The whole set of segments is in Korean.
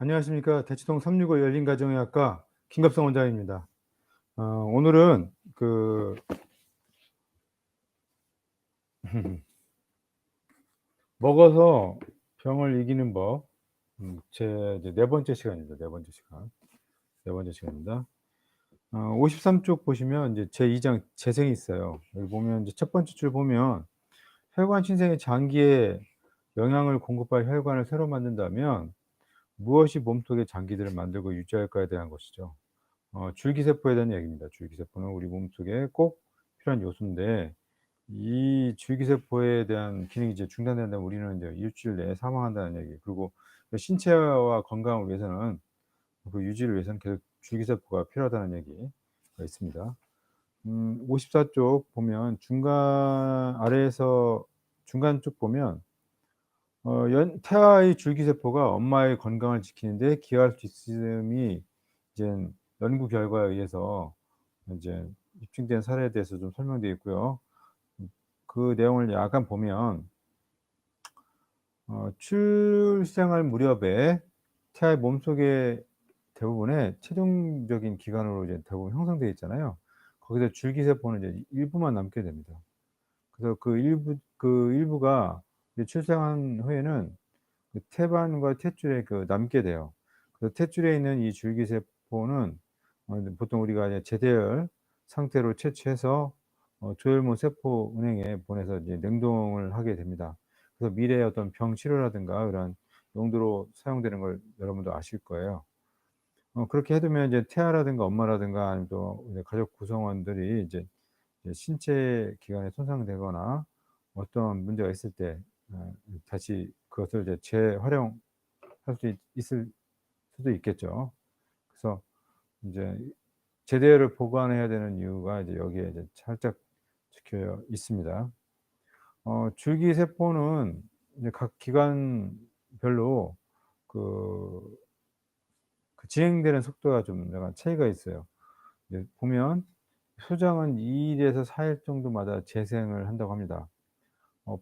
안녕하십니까. 대치동 365 열린가정의학과 김갑성 원장입니다. 오늘은 먹어서 병을 이기는 법, 제 이제 네 번째 시간입니다. 네 번째 시간. 네 번째 시간입니다. 53쪽 보시면 이제 제 2장 재생이 있어요. 여기 보면 이제 첫 번째 줄 보면 "혈관 신생의 장기에 영양을 공급할 혈관을 새로 만든다면 무엇이 몸속의 장기들을 만들고 유지할까에 대한 것이죠." 줄기세포에 대한 얘기입니다. 줄기세포는 우리 몸속에 꼭 필요한 요소인데 이 줄기세포에 대한 기능이 이제 중단된다면 우리는 이제 일주일 내에 사망한다는 얘기, 그리고 그 신체와 건강을 위해서는, 그 유지를 위해서는 계속 줄기세포가 필요하다는 얘기가 있습니다. 54쪽 보면 중간 아래에서 중간 쪽 보면 연 태아의 줄기세포가 엄마의 건강을 지키는 데 기여할 수 있음이 이젠 연구 결과에 의해서 인제 입증된 사례에 대해서 좀 설명되어 있고요. 그 내용을 약간 보면 출생할 무렵에 태아의 몸속에 대부분의 최종적인 기관으로 이제 대부분 형성되어 있잖아요. 거기서 줄기세포는 이제 일부만 남게 됩니다. 그래서 그 일부가 이제 출생한 후에는 그 태반과 탯줄에 남게 돼요. 그래서 탯줄에 있는 이 줄기세포는 이제 보통 우리가 이제 재대열 상태로 채취해서 조혈모 세포 은행에 보내서 이제 냉동을 하게 됩니다. 그래서 미래의 어떤 병 치료라든가 그런 용도로 사용되는 걸 여러분도 아실 거예요. 그렇게 해 두면 이제 태아라든가 엄마라든가 아니면 또 이제 가족 구성원들이 이제 신체 기관에 손상되거나 어떤 문제가 있을 때 다시 그것을 이제 재활용할 수 있을 수도 있겠죠. 그래서 인제 제대로 보관해야 되는 이유가 이제 여기에 이제 살짝 적혀 있습니다. 줄기세포는 이제 각 기관별로 그 진행되는 속도가 좀 약간 차이가 있어요. 이제 보면 소장은 2 일에서 4일 정도마다 재생을 한다고 합니다.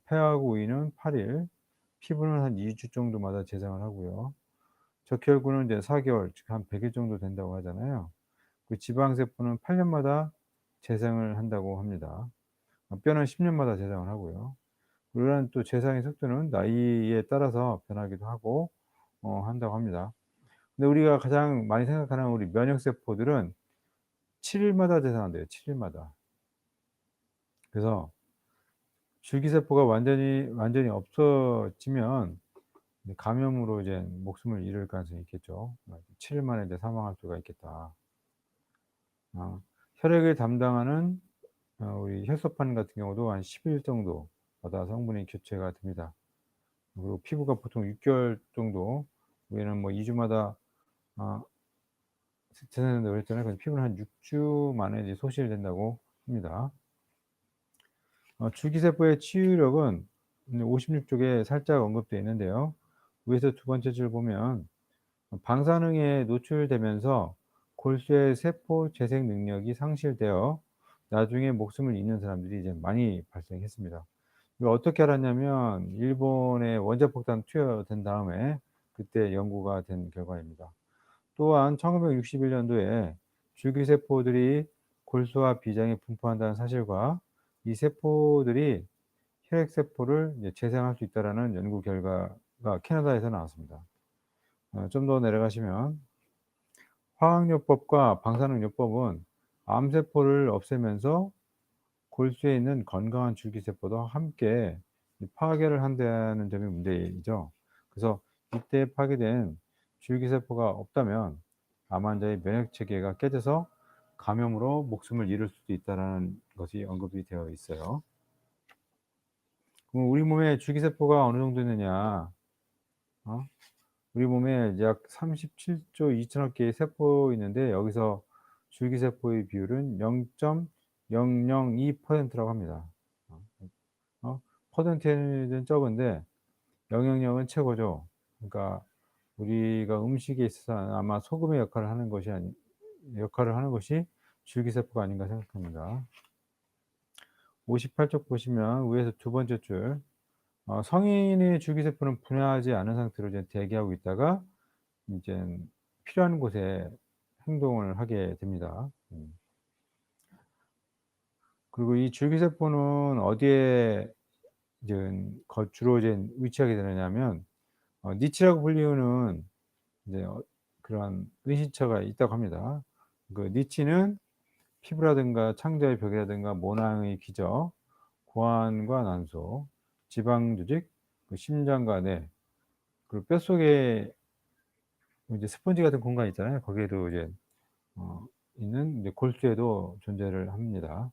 폐하고 위는 8 일, 피부는 한 2주 정도마다 재생을 하고요. 적혈구는 이제 4 개월, 즉 한 100일 정도 된다고 하잖아요. 그 지방세포는 8 년마다 재생을 한다고 합니다. 뼈는 10 년마다 재생을 하고요. 이러한 또 재생의 속도는 나이에 따라서 변하기도 하고 한다고 합니다. 근데 우리가 가장 많이 생각하는 우리 면역세포들은 7 일마다 재생한대요, 7 일마다. 그래서 줄기세포가 완전히 없어지면 이제 감염으로 이제 목숨을 잃을 가능성이 있겠죠. 7일 만에 이제 사망할 수가 있겠다. 어 혈액을 담당하는 우리 혈소판 같은 경우도 한 10일 정도마다 성분이 교체가 됩니다. 그리고 피부가 보통 6 개월 정도, 우리는 뭐 2 주마다 아 재생된다고 그랬잖아요. 그래서 피부는 한 6주 만에 이제 소실된다고 합니다. 줄기세포의 치유력은 56 쪽에 살짝 언급되어 있는데요. 위에서 두 번째 줄 보면 방사능에 노출되면서 골수의 세포 재생 능력이 상실되어 나중에 목숨을 잃는 사람들이 이제 많이 발생했습니다. 이걸 어떻게 알았냐면 일본에 원자폭탄 투여된 다음에 그때 연구가 된 결과입니다. 또한 1961 년도에 줄기세포들이 골수와 비장에 분포한다는 사실과 이 세포들이 혈액세포를 이제 재생할 수 있다라는 연구 결과가 캐나다에서 나왔습니다. 좀 더 내려가시면 화학요법과 방사능요법은 암세포를 없애면서 골수에 있는 건강한 줄기세포도 함께 이 파괴를 한다는 점이 문제이죠. 그래서 이때 파괴된 줄기세포가 없다면 암 환자의 면역 체계가 깨져서 감염으로 목숨을 잃을 수도 있다라는 것이 언급이 되어 있어요. 그럼 우리 몸에 줄기세포가 어느 정도 있느냐? 어? 우리 몸에 약 37조 2천억 개의 세포 있는데 여기서 줄기세포의 비율은 0.002% 라고 합니다. 어 퍼센티지는 적은데 0.00은 최고죠. 그러니까 우리가 음식에 있어서 아마 소금의 역할을 하는 것이 줄기세포가 아닌가 생각합니다. 58쪽 보시면 위에서 두 번째 줄, 성인의 줄기세포는 분해하지 않은 상태로 이제 대기하고 있다가 인젠 필요한 곳에 행동을 하게 됩니다. 그리고 이 줄기세포는 어디에 이제 주로 이제 위치하게 되느냐면 니치라고 불리우는 이제 그런 은신처가 있다고 합니다. 그 니치는 피부라든가 창자의 벽이라든가 모낭의 기저, 고환과 난소, 지방 조직, 그 심장과 뇌, 그리고 뼛속에 이제 스펀지 같은 공간 있잖아요. 거기에도 이제 어 있는 이제 골수에도 존재를 합니다.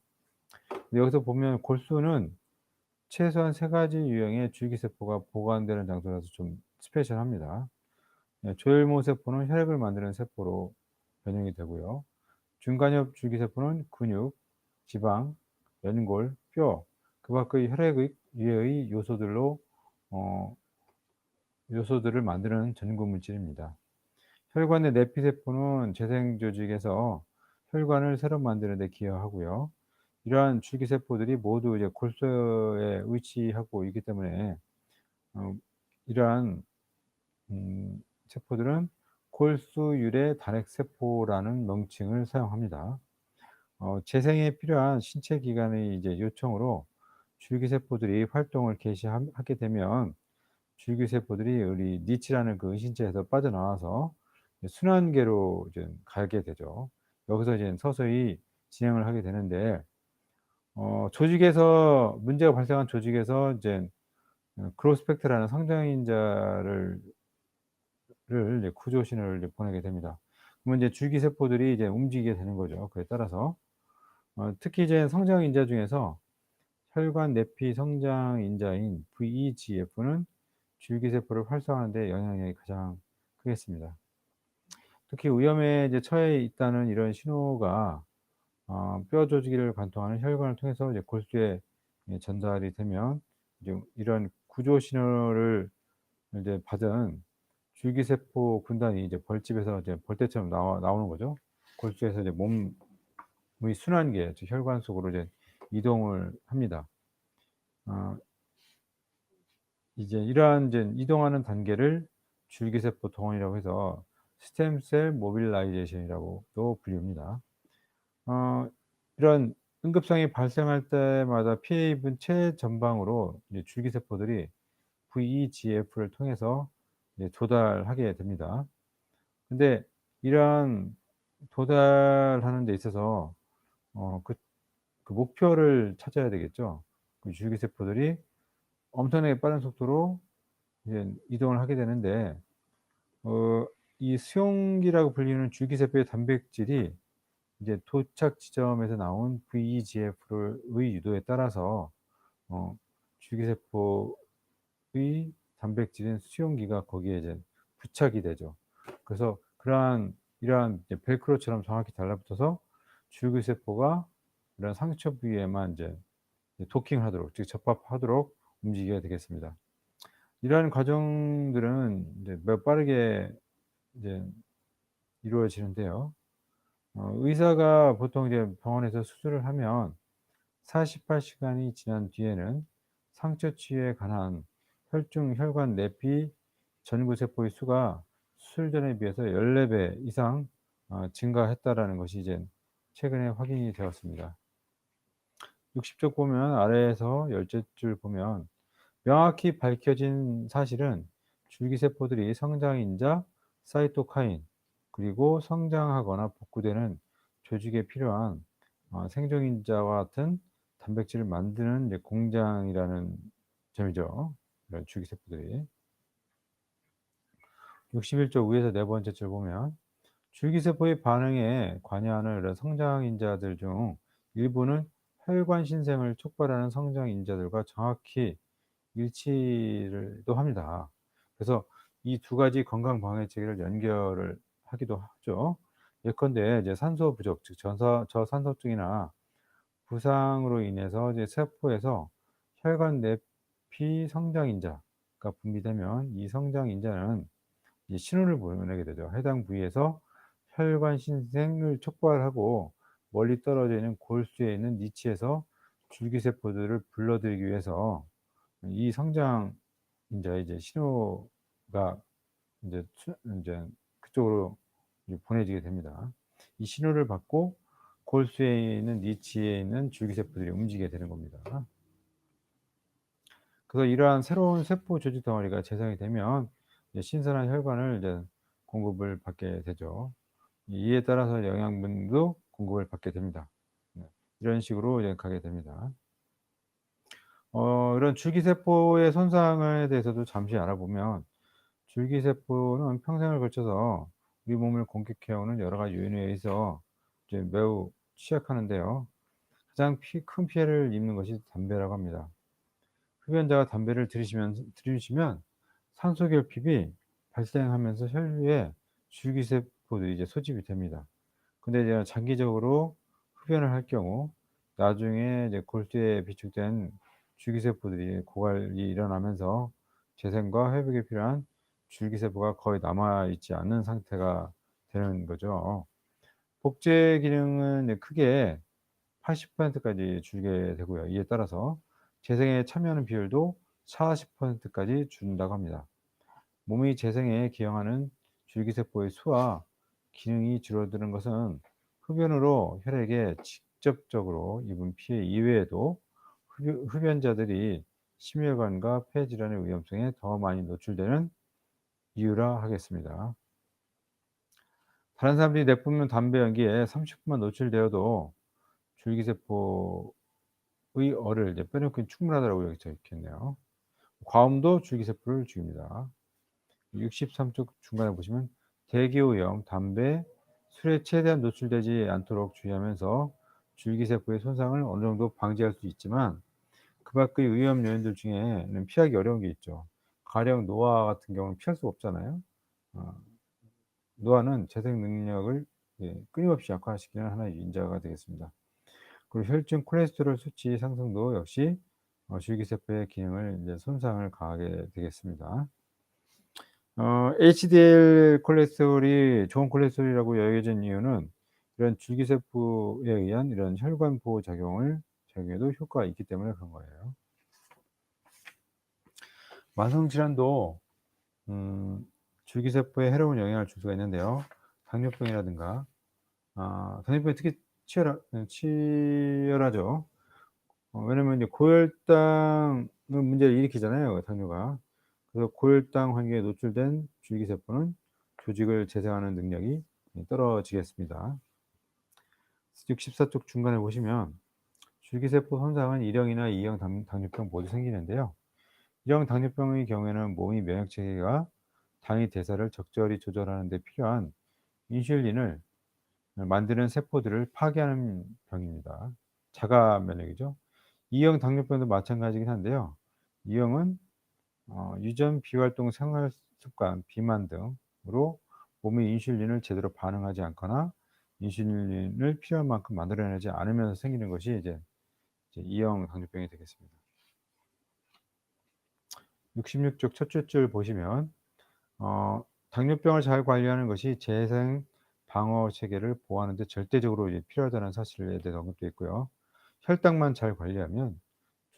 근데 여기서 보면 골수는 최소한 3 가지 유형의 줄기세포가 보관되는 장소라서 좀 스페셜합니다. 예, 조혈모 세포는 혈액을 만드는 세포로 변형이 되고요. 중간엽 줄기세포는 근육, 지방, 연골, 뼈, 그 밖의 혈액의 위의 요소들로 어 요소들을 만드는 전구 물질입니다. 혈관 내 내피세포는 재생 조직에서 혈관을 새로 만드는 데 기여하고요. 이러한 줄기세포들이 모두 이제 골수에 위치하고 있기 때문에 어 이러한 세포들은 골수유래 단핵세포라는 명칭을 사용합니다. 재생에 필요한 신체 기관의 이제 요청으로 줄기세포들이 활동을 하게 되면 줄기세포들이 우리 니치라는 그 은신처에서 빠져나와서 이제 순환계로 이제 가게 되죠. 여기서 이제 서서히 진행을 하게 되는데 조직에서 문제가 발생한 조직에서 이제 그로스펙트라는 성장인자를 이제 구조 신호를 이제 보내게 됩니다. 그러면 이제 줄기세포들이 이제 움직이게 되는 거죠, 그에 따라서. 특히 이제 성장인자 중에서 혈관 내피 성장인자인 VEGF는 줄기세포를 활성화하는 데 영향력이 가장 크겠습니다. 특히 위험에 이제 처해 있다는 이런 신호가 뼈 조직을 관통하는 혈관을 통해서 이제 골수에 전달이 되면 이제 이런 구조 신호를 이제 받은 줄기세포 군단이 이제 벌집에서 이제 벌떼처럼 나오는 거죠. 골수에서 이제 몸의 순환계 즉 혈관 속으로 이제 이동을 합니다. 어 이제 이러한 이제 이동하는 단계를 줄기세포 동원이라고 해서 스템셀 모빌라이제이션이라고도 불립니다. 어 이런 응급상이 발생할 때마다 피해 입은 최전방으로 이제 줄기세포들이 VEGF를 통해서 이제 도달하게 됩니다. 근데 이러한 도달하는 데 있어서 어 그 그 목표를 찾아야 되겠죠. 그 줄기세포들이 엄청나게 빠른 속도로 이제 이동을 하게 되는데 어 이 수용기라고 불리는 줄기세포의 단백질이 이제 도착 지점에서 나온 VEGF를 의 유도에 따라서 어 줄기세포의 단백질인 수용기가 거기에 이제 부착이 되죠. 그래서 이러한 이제 벨크로처럼 정확히 달라붙어서 줄기세포가 이런 상처 부위에만 이제 도킹하도록 즉 접합하도록 움직이게 되겠습니다. 이러한 과정들은 이제 매우 빠르게 이제 이루어지는데요. 의사가 보통 이제 병원에서 수술을 하면 48 시간이 지난 뒤에는 상처 치유에 관한 혈중 혈관 내피 전구 세포의 수가 수술 전에 비해서 14배 이상 증가했다라는 것이 이제 최근에 확인이 되었습니다. 60쪽 보면 아래에서 10 줄 보면 명확히 밝혀진 사실은 줄기세포들이 성장인자, 사이토카인, 그리고 성장하거나 복구되는 조직에 필요한 생존인자와 같은 단백질을 만드는 이제 공장이라는 점이죠, 이런 줄기세포들이. 61쪽 위에서 네 번째 줄 보면 줄기세포의 반응에 관여하는 이런 성장인자들 중 일부는 혈관 신생을 촉발하는 성장인자들과 정확히 일치를 또 합니다. 그래서 이 두 가지 건강 방해 체계를 연결을 하기도 하죠. 예컨대 이제 산소 부족 즉 저산소증이나 부상으로 인해서 이제 세포에서 혈관 내피 성장인자가 분비되면 이 성장인자는 이 신호를 보내게 되죠. 해당 부위에서 혈관 신생을 촉발하고 멀리 떨어져 있는 골수에 있는 니치에서 줄기세포들을 불러들이기 위해서 이 성장 인자의 이제 신호가 인제 인제 적극적으로 이제 보내지게 됩니다. 이 신호를 받고 골수에 있는 니치에 있는 줄기세포들이 움직이게 되는 겁니다. 그래서 이러한 새로운 세포 조직 덩어리가 재생이 되면 이제 신선한 혈관을 이제 공급을 받게 되죠. 이에 따라서 영양분도 공급을 받게 됩니다. 네. 이런 식으로 이제 가게 됩니다. 이런 줄기세포의 손상에 대해서도 잠시 알아보면 줄기세포는 평생을 거쳐서 우리 몸을 공격해 오는 여러 가지 요인에 의해서 이제 매우 취약하는데요. 가장 큰 피해를 입는 것이 담배라고 합니다. 흡연자가 담배를 들이시면 산소 결핍이 발생하면서 혈류에 줄기세포들이 이제 소집이 됩니다. 근데 이제 장기적으로 흡연을 할 경우 나중에 이제 골수에 비축된 줄기세포들이 고갈이 일어나면서 재생과 회복에 필요한 줄기세포가 거의 남아 있지 않는 상태가 되는 거죠. 복제 기능은 이제 크게 80% 까지 줄게 되고요. 이에 따라서 재생에 참여하는 비율도 40% 까지 준다고 합니다. 몸이 재생에 기여하는 줄기세포의 수와 기능이 줄어드는 것은 흡연으로 혈액에 직접적으로 입은 피해 이외에도 흡연자들이 심혈관과 폐 질환의 위험성에 더 많이 노출되는 이유라 하겠습니다. 다른 사람들이 내뿜는 담배 연기에 30분만 노출되어도 줄기세포의 얼을 이제 빼놓기는 충분하다고 여기 적혀 있네요. 과음도 줄기세포를 죽입니다. 63쪽 중간에 보시면 대기오염, 담배, 술에 최대한 노출되지 않도록 주의하면서 줄기세포의 손상을 어느 정도 방지할 수 있지만 그 밖의 위험 요인들 중에는 피하기 어려운 게 있죠. 가령 노화 같은 경우는 피할 수가 없잖아요. 어 노화는 재생 능력을 끊임없이 약화시키는 하나의 인자가 되겠습니다. 그리고 혈중 콜레스테롤 수치 상승도 역시 줄기세포의 기능을 이제 손상을 가하게 되겠습니다. HDL 콜레스테롤이 좋은 콜레스테롤이라고 여겨진 이유는 이런 줄기세포에 의한 이런 혈관 보호 작용에도 효과가 있기 때문에 그런 거예요. 만성 질환도 줄기세포에 해로운 영향을 줄 수가 있는데요. 당뇨병이라든가 당뇨병이 특히 치열하죠. 왜냐면 이제 고혈당은 문제를 일으키잖아요, 당뇨가. 그래서 고혈당 환경에 노출된 줄기세포는 조직을 재생하는 능력이 떨어지겠습니다. 64쪽 중간에 보시면 줄기세포 손상은 1형이나 2형 당뇨병 모두 생기는데요. 1형 당뇨병의 경우에는 몸이 면역체계가 당의 대사를 적절히 조절하는 데 필요한 인슐린을 만드는 세포들을 파괴하는 병입니다. 자가 면역이죠. 2형 당뇨병도 마찬가지긴 한데요. 2형은 유전, 비활동, 생활 습관, 비만 등으로 몸이 인슐린을 제대로 반응하지 않거나 인슐린을 필요한 만큼 만들어내지 않으면서 생기는 것이 이제 2형 당뇨병이 되겠습니다. 66쪽 첫째 줄 보시면 당뇨병을 잘 관리하는 것이 재생 방어 체계를 보호하는 데 절대적으로 이제 필요하다는 사실에 대해서 언급되어 있고요. 혈당만 잘 관리하면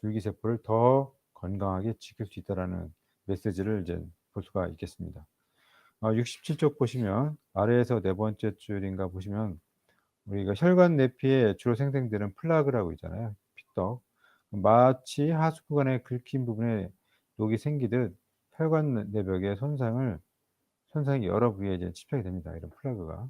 줄기세포를 더 건강하게 지킬 수 있다라는 메시지를 이제 볼 수가 있겠습니다. 67쪽 보시면 아래에서 네 번째 줄인가 보시면 우리가 혈관 내피에 주로 생성되는 플라그라고 있잖아요, 피떡. 마치 하수구간에 긁힌 부분에 녹이 생기듯 혈관 내벽의 손상이 여러 부위에 이제 집착이 됩니다, 이런 플라그가.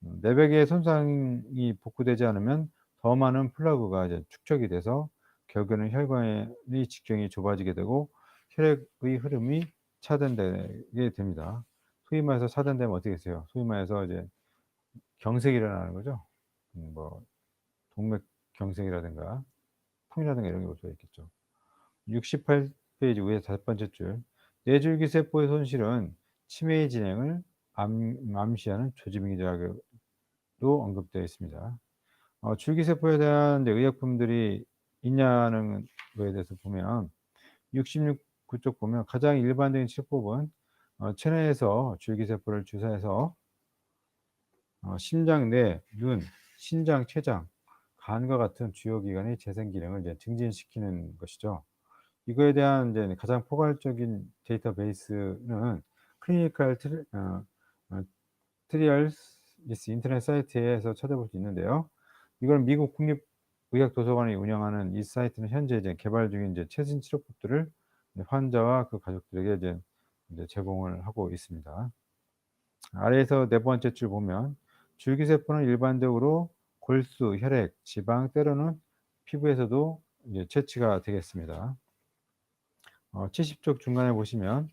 내벽의 손상이 복구되지 않으면 더 많은 플라그가 이제 축적이 돼서 결국에는 혈관의 직경이 좁아지게 되고 혈액의 흐름이 차단되게 됩니다. 소위 말해서 차단되면 어떻게 되세요? 소위 말해서 이제 경색이 일어나는 거죠. 뭐 동맥경색이라든가 통이라든가 이런 게 올 수가 있겠죠. 68 페이지 위에 다섯 번째 줄. 뇌줄기세포의 손실은 치매의 진행을 암시하는 조직민주학으로 언급되어 있습니다. 줄기세포에 대한 이제 의약품들이 있냐는 거에 대해서 보면 66 쪽 보면 가장 일반적인 치료법은 체내에서 줄기세포를 주사해서 심장, 뇌, 눈, 신장, 췌장, 간과 같은 주요 기관의 재생 기능을 이제 증진시키는 것이죠. 이거에 대한 가장 포괄적인 데이터베이스는 클리니컬 트리얼스 인터넷 사이트에서 찾아볼 수 있는데요. 이건 미국 국립의학도서관이 운영하는 이 사이트는 현재 이제 개발 중인 이제 최신 치료법들을 이제 환자와 그 가족들에게 이제 제공을 하고 있습니다. 아래에서 네 번째 줄 보면 줄기세포는 일반적으로 골수, 혈액, 지방 때로는 피부에서도 이제 채취가 되겠습니다. 70쪽 중간에 보시면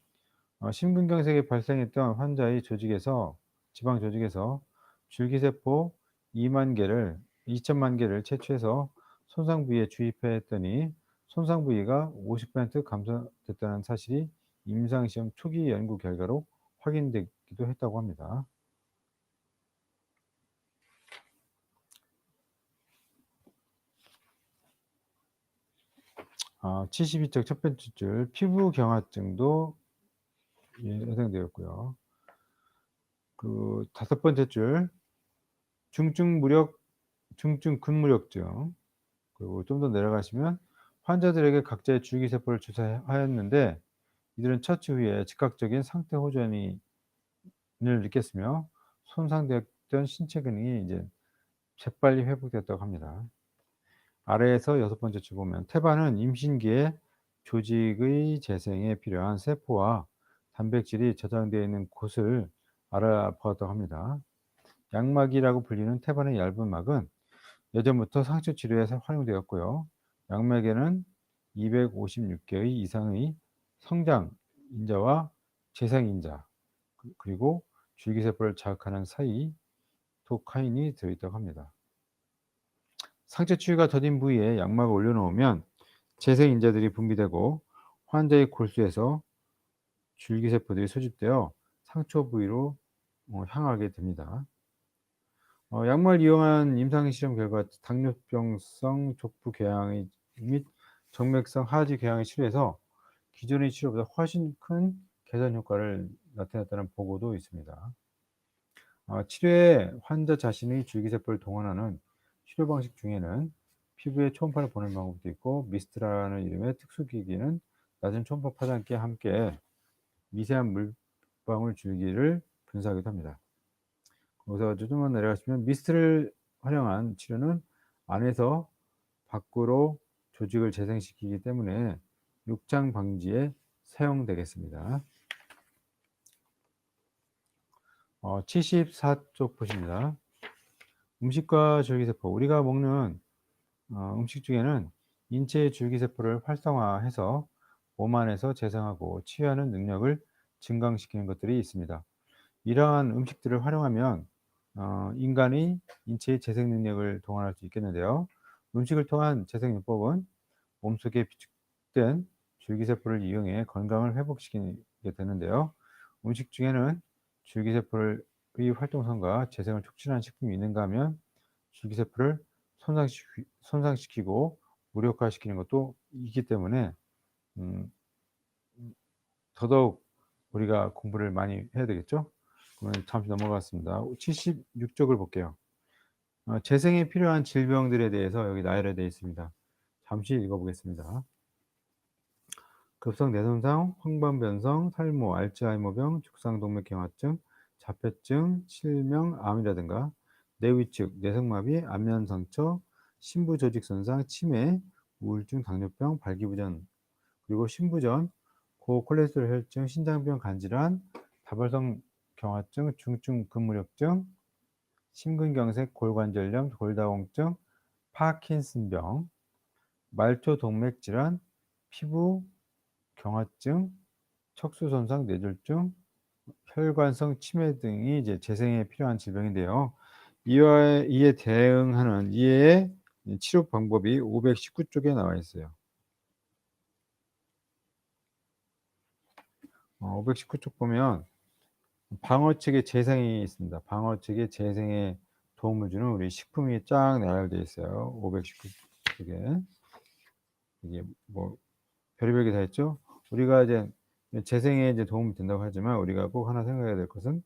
심근경색이 발생했던 환자의 조직에서 지방 조직에서 줄기세포 2만 개를 2천만 개를 채취해서 손상 부위에 주입했더니 손상 부위가 50% 감소됐다는 사실이 임상시험 초기 연구 결과로 확인되기도 했다고 합니다. 72쪽 첫 번째 줄 피부 경화증도 예상되었고요. 그 다섯 번째 줄 중증 근무력증, 그리고 좀 더 내려가시면 환자들에게 각자의 줄기세포를 주사하였는데 이들은 처치 후에 즉각적인 상태 호전을 느꼈으며 손상되었던 신체 기능이 이제 재빨리 회복됐다고 합니다. 아래에서 여섯 번째 줄 보면 태반은 임신기에 조직의 재생에 필요한 세포와 단백질이 저장되어 있는 곳을 알아보았다고 합니다. 양막이라고 불리는 태반의 얇은 막은 예전부터 상처 치료에 활용되었고요. 양막에는 256개의 이상의 성장 인자와 재생 인자, 그리고 줄기세포를 자극하는 사이토카인이 들어있다고 합니다. 상처 치유가 더딘 부위에 양막을 올려놓으면 재생 인자들이 분비되고 환자의 골수에서 줄기세포들이 소집되어 상처 부위로 향하게 됩니다. 약물을 이용한 임상 실험 결과 당뇨병성 족부 궤양의 및 정맥성 하지 궤양의 치료에서 기존의 치료보다 훨씬 큰 개선 효과를 나타냈다는 보고도 있습니다. 치료에 환자 자신의 줄기세포를 동원하는 치료 방식 중에는 피부에 초음파를 보내는 방법도 있고 미스트라는 이름의 특수기기는 낮은 초음파 파장기와 함께 미세한 물방울 줄기를 분사하기도 합니다. 거기서 조금만 내려가시면 미스트를 활용한 치료는 안에서 밖으로 조직을 재생시키기 때문에 욕장 방지에 사용되겠습니다. 74쪽 보십니다. 음식과 줄기세포. 우리가 먹는 음식 중에는 인체의 줄기세포를 활성화해서 몸 안에서 재생하고 치유하는 능력을 증강시키는 것들이 있습니다. 이러한 음식들을 활용하면 인간이 인체의 재생 능력을 동원할 수 있겠는데요. 음식을 통한 재생요법은 몸속에 비축된 줄기세포를 이용해 건강을 회복시키게 되는데요. 음식 중에는 줄기세포의 활동성과 재생을 촉진하는 식품이 있는가 하면 줄기세포를 손상시키고 무력화시키는 것도 있기 때문에 음 더더욱 우리가 공부를 많이 해야 되겠죠? 그러면 잠시 넘어가겠습니다. 76쪽을 볼게요. 재생에 필요한 질병들에 대해서 여기 나열되어 있습니다. 잠시 읽어보겠습니다. 급성뇌손상, 황반변성, 탈모, 알츠하이머병, 죽상동맥경화증, 자폐증, 실명, 암이라든가 뇌위축, 뇌성마비, 안면상처, 신부조직손상, 치매, 우울증, 당뇨병, 발기부전, 그리고 신부전, 고콜레스테롤 혈증, 신장병, 간질환, 다발성 경화증, 중증 근무력증, 심근경색, 골관절염, 골다공증, 파킨슨병, 말초동맥질환, 피부 경화증, 척수손상, 뇌졸중, 혈관성 치매 등이 이제 재생에 필요한 질병인데요. 이에 대응하는 이의 치료 방법이 519쪽에 나와 있어요. 519쪽 보면 방어책의 재생이 있습니다. 방어책의 재생에 도움을 주는 우리 식품이 쫙 나열되어 있어요. 519쪽에. 이게 뭐 별의별 게 다 있죠. 우리가 이제 재생에 이제 도움이 된다고 하지만 우리가 꼭 하나 생각해야 될 것은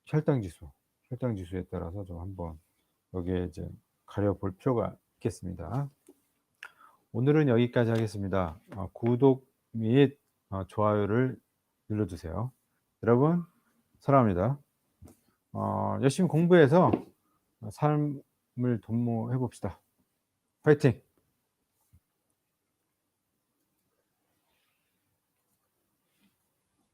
혈당 지수에 따라서 좀 한번 여기에 이제 가려볼 필요가 있겠습니다. 오늘은 여기까지 하겠습니다. 구독 및 좋아요를 눌러주세요. 여러분 사랑합니다. 열심히 공부해서 삶을 도모해 봅시다. 화이팅.